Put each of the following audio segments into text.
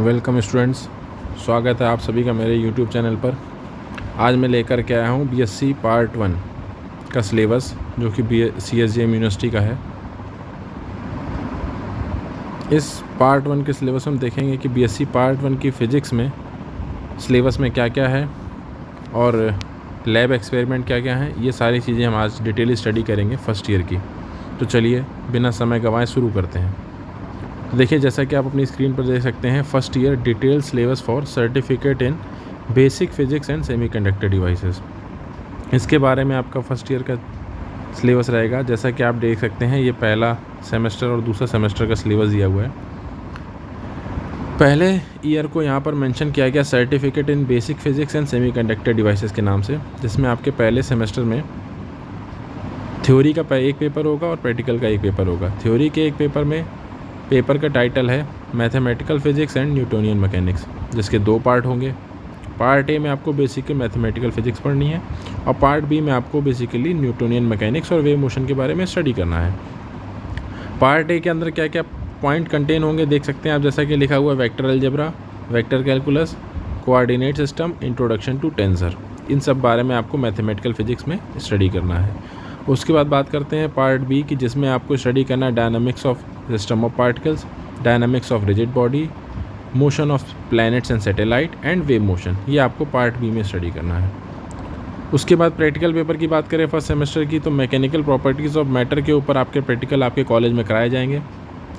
Welcome students, स्वागत है आप सभी का मेरे यूट्यूब चैनल पर। आज मैं लेकर के आया हूँ बीएससी पार्ट 1 का सिलेबस, जो कि CSJM यूनिवर्सिटी का है। इस पार्ट 1 के सिलेबस में हम देखेंगे कि बीएससी पार्ट 1 की फ़िज़िक्स में सिलेबस में क्या क्या है और लैब एक्सपेरिमेंट क्या क्या हैं। ये सारी चीज़ें हम आज डिटेल स्टडी करेंगे फर्स्ट ईयर की। तो चलिए बिना समय गंवाए शुरू करते हैं। तो देखिए, जैसा कि आप अपनी स्क्रीन पर देख सकते हैं, first year detail syllabus for certificate in basic physics and semiconductor devices. इसके बारे में आपका फर्स्ट ईयर का सिलेबस रहेगा। जैसा कि आप देख सकते हैं, ये पहला सेमेस्टर और दूसरा सेमेस्टर का सिलेबस दिया हुआ है। पहले ईयर को यहाँ पर मेंशन किया गया certificate in basic physics and semiconductor devices के नाम से, जिसमें आपके पहले सेमेस्टर में थ्योरी का एक पेपर होगा और प्रैक्टिकल का एक पेपर होगा। थ्योरी के एक पेपर का टाइटल है mathematical physics and Newtonian mechanics, जिसके 2 पार्ट होंगे। पार्ट ए में आपको बेसिकली मैथमेटिकल फिजिक्स पढ़नी है और पार्ट बी में आपको बेसिकली न्यूटोनियन मैकेनिक्स और वेव मोशन के बारे में स्टडी करना है। पार्ट ए के अंदर क्या क्या पॉइंट कंटेन होंगे देख सकते हैं आप, जैसा कि लिखा हुआ है vector algebra, vector calculus, coordinate system, introduction to tensor. इन सब बारे में आपको मैथमेटिकल फिजिक्स में स्टडी करना है। उसके बाद बात करते हैं पार्ट बी की, जिसमें आपको स्टडी करना है dynamics of system of particles, dynamics of rigid body, motion of planets and satellite and wave motion. ये आपको पार्ट बी में स्टडी करना है। उसके बाद प्रैक्टिकल पेपर की बात करें फर्स्ट सेमेस्टर की, तो मैकेनिकल प्रॉपर्टीज़ ऑफ मैटर के ऊपर आपके प्रैक्टिकल आपके कॉलेज में कराए जाएंगे,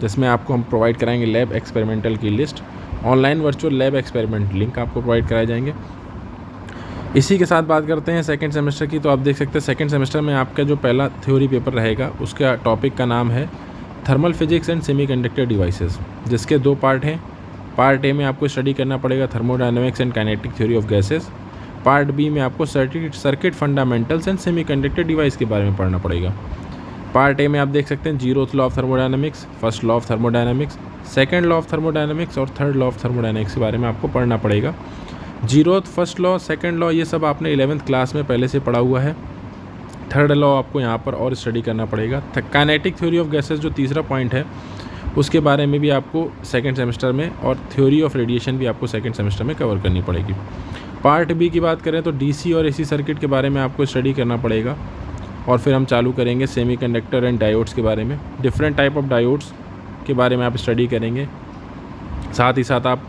जिसमें आपको हम प्रोवाइड कराएंगे लैब एक्सपेरिमेंटल की list, online virtual lab experiment link आपको प्रोवाइड कराए जाएंगे। इसी के साथ बात करते हैं सेकंड सेमेस्टर की, तो आप देख सकते हैं सेकंड सेमेस्टर में आपका जो पहला थ्योरी पेपर रहेगा, उसका टॉपिक का नाम है thermal physics and semiconductor devices, जिसके 2 पार्ट हैं। पार्ट ए में आपको स्टडी करना पड़ेगा thermodynamics and kinetic theory of gases. Part B में आपको circuit fundamentals and semiconductor device के बारे में पढ़ना पड़ेगा। पार्ट ए में आप देख सकते हैं 0th law of thermodynamics, first law of thermodynamics, second law of thermodynamics और थर्ड लॉ ऑफ थर्मोडायनेमिक्स के बारे में आपको पढ़ना पड़ेगा। 0th first law, second law, ये सब आपने 11th क्लास में पहले से पढ़ा हुआ है। थर्ड लॉ आपको यहाँ पर और स्टडी करना पड़ेगा। काइनेटिक थ्योरी ऑफ गैसेस जो तीसरा पॉइंट है, उसके बारे में भी आपको सेकंड सेमेस्टर में, और थ्योरी ऑफ रेडिएशन भी आपको सेकंड सेमेस्टर में कवर करनी पड़ेगी। पार्ट बी की बात करें तो डीसी और एसी सर्किट के बारे में आपको स्टडी करना पड़ेगा। और फिर हम चालू करेंगे सेमीकंडक्टर एंड डायोड्स के बारे में, डिफरेंट टाइप ऑफ डायोड्स के बारे में आप स्टडी करेंगे। साथ ही साथ आप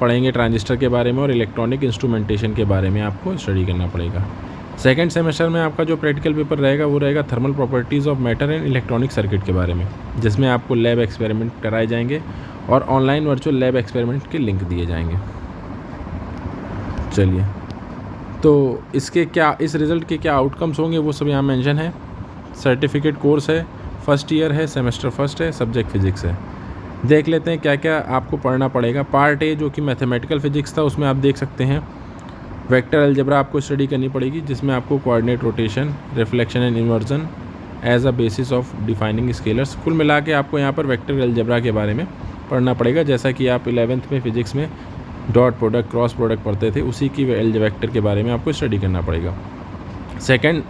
पढ़ेंगे ट्रांजिस्टर के बारे में और इलेक्ट्रॉनिक इंस्ट्रूमेंटेशन के बारे में आपको स्टडी करना पड़ेगा। सेकंड सेमेस्टर में आपका जो प्रैक्टिकल पेपर रहेगा वो रहेगा thermal properties of matter and electronic circuit के बारे में, जिसमें आपको लैब एक्सपेरिमेंट कराए जाएंगे और ऑनलाइन वर्चुअल लैब एक्सपेरिमेंट के लिंक दिए जाएंगे। चलिए, तो इस रिज़ल्ट के क्या आउटकम्स होंगे वो सब यहाँ मेंशन है। सर्टिफिकेट कोर्स है, फर्स्ट ईयर है, सेमेस्टर फर्स्ट है, सब्जेक्ट फिजिक्स है। देख लेते हैं क्या क्या आपको पढ़ना पड़ेगा। पार्ट ए जो कि मैथमेटिकल फिजिक्स था, उसमें आप देख सकते हैं वेक्टर अलजेब्रा आपको स्टडी करनी पड़ेगी, जिसमें आपको coordinate rotation, reflection and inversion as a basis of defining scalars. कुल मिला के आपको यहाँ पर वेक्टर अलजेब्रा के बारे में पढ़ना पड़ेगा, जैसा कि आप 11th में फिजिक्स में डॉट प्रोडक्ट, क्रॉस प्रोडक्ट पढ़ते थे, उसी की वेक्टर के बारे में आपको स्टडी करना पड़ेगा। सेकेंड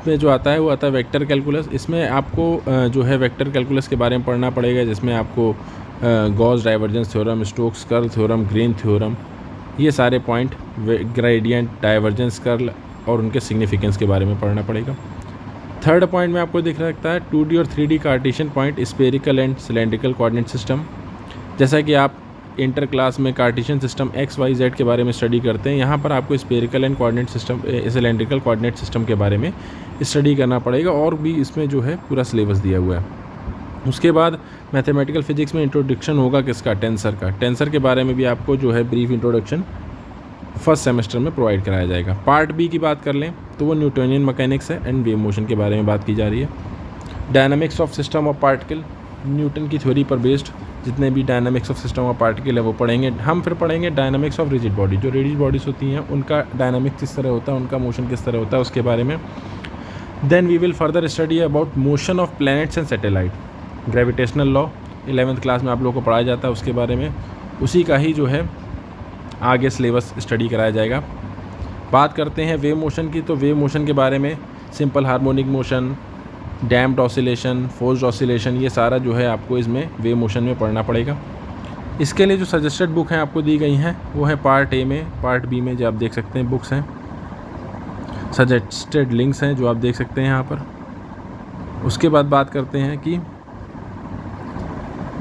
में जो आता है वो आता है वेक्टर कैलकुलस। इसमें आपको जो है वेक्टर कैलकुलस के बारे में पढ़ना पड़ेगा, जिसमें आपको Gauss divergence theorem, Stokes curl theorem, green theorem, ये सारे पॉइंट, ग्रेडियंट, डाइवर्जेंस कर्ल और उनके सिग्निफिकेंस के बारे में पढ़ना पड़ेगा। थर्ड पॉइंट में आपको दिख सकता है 2D और 3D Cartesian point, spherical and cylindrical coordinate system. जैसा कि आप इंटर क्लास में कार्टेशियन सिस्टम XYZ के बारे में स्टडी करते हैं, यहाँ पर आपको spherical and coordinate system, cylindrical coordinate system के बारे में स्टडी करना पड़ेगा, और भी इसमें जो है पूरा सिलेबस दिया हुआ है। उसके बाद मैथमेटिकल फिजिक्स में इंट्रोडक्शन होगा किसका, टेंसर का। टेंसर के बारे में भी आपको जो है ब्रीफ इंट्रोडक्शन फर्स्ट सेमेस्टर में प्रोवाइड कराया जाएगा। पार्ट बी की बात कर लें तो वो न्यूटोनियन मैकेनिक्स है एंड वेव मोशन के बारे में बात की जा रही है। Dynamics of system of particle, Newton की थ्योरी पर बेस्ड जितने भी dynamics of system of particle है वो पढ़ेंगे हम। फिर पढ़ेंगे डायनामिक्स ऑफ रिजिड बॉडी, जो रिजिड बॉडीज होती हैं उनका डायनामिक्स किस तरह होता है, उनका मोशन किस तरह होता है, उसके बारे में। Then we will further study about motion of planets and satellite, gravitational law 11th class में आप लोगों को पढ़ाया जाता है, उसके बारे में उसी का ही जो है आगे सिलेबस स्टडी कराया जाएगा। बात करते हैं वेव मोशन की, तो वेव मोशन के बारे में simple harmonic motion, damped oscillation, forced oscillation, ये सारा जो है आपको इसमें वेव मोशन में पढ़ना पड़ेगा। इसके लिए जो सजेस्टेड बुक हैं आपको दी गई हैं वो है पार्ट ए में, पार्ट बी में जो आप देख सकते हैं बुक्स हैं, सजेस्टेड लिंक्स हैं जो आप देख सकते हैं यहाँ पर। उसके बाद बात करते हैं कि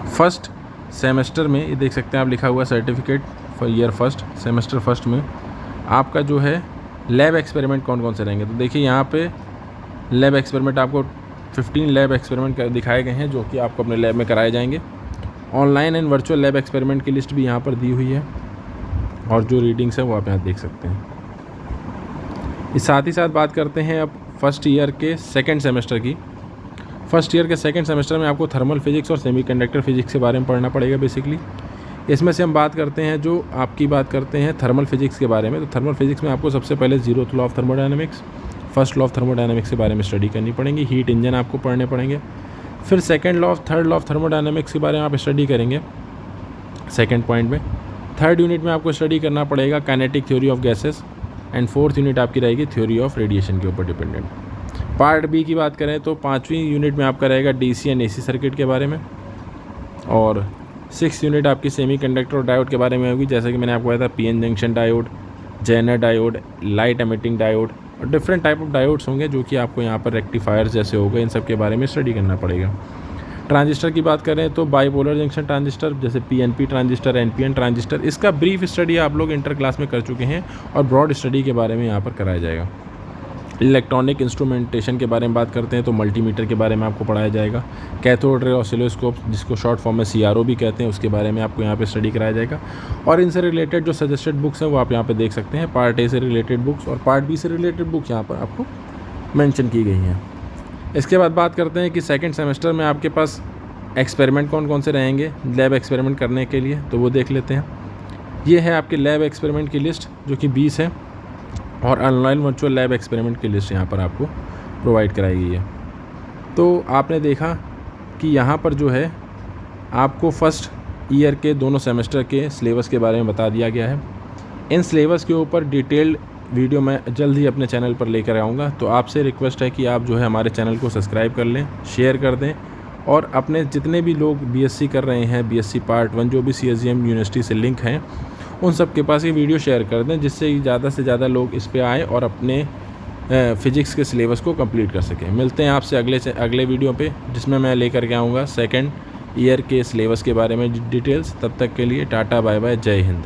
फर्स्ट सेमेस्टर में ये देख सकते हैं आप लिखा हुआ certificate for year first, semester first में आपका जो है लैब एक्सपेरिमेंट कौन कौन से रहेंगे। तो देखिए यहाँ पे लैब एक्सपेरिमेंट आपको 15 लैब एक्सपेरिमेंट दिखाए गए हैं जो कि आपको अपने लैब में कराए जाएंगे। Online and virtual lab experiment की लिस्ट भी यहाँ पर दी हुई है और जो रीडिंग्स है वो आप यहाँ देख सकते हैं। इस साथ ही साथ बात करते हैं अब फर्स्ट ईयर के सेकेंड सेमेस्टर की। फर्स्ट ईयर के सेकेंड सेमेस्टर में आपको थर्मल फिजिक्स और सेमीकंडक्टर फिजिक्स के बारे में पढ़ना पड़ेगा बेसिकली। इसमें से हम बात करते हैं जो आपकी बात करते हैं थर्मल फिजिक्स के बारे में। तो थर्मल फिजिक्स में आपको सबसे पहले zeroth law of thermodynamics, first law of thermodynamics के बारे में स्टडी करनी पड़ेगी, हीट इंजन आपको पढ़ने पड़ेंगे। फिर second law of third law of thermodynamics के बारे में आप स्टडी करेंगे सेकंड पॉइंट में। थर्ड यूनिट में आपको स्टडी करना पड़ेगा kinetic theory of gases and fourth unit आपकी रहेगी थ्योरी ऑफ रेडिएशन के ऊपर डिपेंडेंट। पार्ट बी की बात करें तो 5वीं यूनिट में आपका रहेगा डीसी एंड एसी सर्किट के बारे में और 6th यूनिट आपकी सेमीकंडक्टर और डायोड के बारे में होगी। जैसे कि मैंने आपको बताया था PN junction diode, zener diode, light emitting diode और डिफरेंट टाइप ऑफ डायोड्स होंगे जो कि आपको यहाँ पर रेक्टिफायर्स जैसे हो गए, इन सब के बारे में स्टडी करना पड़ेगा। ट्रांजिस्टर की बात करें तो बाइपोलर जंक्शन ट्रांजिस्टर जैसे पीएनपी ट्रांजिस्टर, एनपीएन ट्रांजिस्टर, इसका ब्रीफ स्टडी आप लोग इंटर क्लास में कर चुके हैं और ब्रॉड स्टडी के बारे में यहाँ पर कराया जाएगा। इलेक्ट्रॉनिक इंस्ट्रूमेंटेशन के बारे में बात करते हैं तो मल्टीमीटर के बारे में आपको पढ़ाया जाएगा। कैथोड रे ऑसिलोस्कोप जिसको शॉर्ट फॉर्म में CRO भी कहते हैं उसके बारे में आपको यहाँ पे स्टडी कराया जाएगा। और इनसे रिलेटेड जो सजेस्टेड बुक्स हैं वो आप यहाँ पे देख सकते हैं। पार्ट ए से रिलेटेड बुक्स और पार्ट बी से रिलेटेड बुक यहाँ पर आपको मेंशन की गई हैं। इसके बाद बात करते हैं कि सेकेंड सेमेस्टर में आपके पास एक्सपेरिमेंट कौन कौन से रहेंगे लैब एक्सपेरिमेंट करने के लिए, तो वो देख लेते हैं। ये है आपके लैब एक्सपेरिमेंट की लिस्ट जो कि 20 है और ऑनलाइन वर्चुअल लैब एक्सपेरिमेंट की लिस्ट यहाँ पर आपको प्रोवाइड कराई गई है। तो आपने देखा कि यहाँ पर जो है आपको फर्स्ट ईयर के दोनों सेमेस्टर के सिलेबस के बारे में बता दिया गया है। इन सिलेबस के ऊपर डिटेल्ड वीडियो मैं जल्द ही अपने चैनल पर लेकर आऊँगा। तो आपसे रिक्वेस्ट है कि आप जो है हमारे चैनल को सब्सक्राइब कर लें, शेयर कर दें और अपने जितने भी लोग BSc कर रहे हैं, BSc पार्ट 1 जो भी CSGM यूनिवर्सिटी से लिंक हैं उन सब के पास ये वीडियो शेयर कर दें जिससे ज़्यादा से ज़्यादा लोग इस पे आएँ और अपने फ़िज़िक्स के सिलेबस को कंप्लीट कर सकें। मिलते हैं आपसे अगले वीडियो पे जिसमें मैं लेकर के आऊँगा सेकंड ईयर के सिलेबस के बारे में डिटेल्स। तब तक के लिए टाटा बाय बाय, जय हिंद।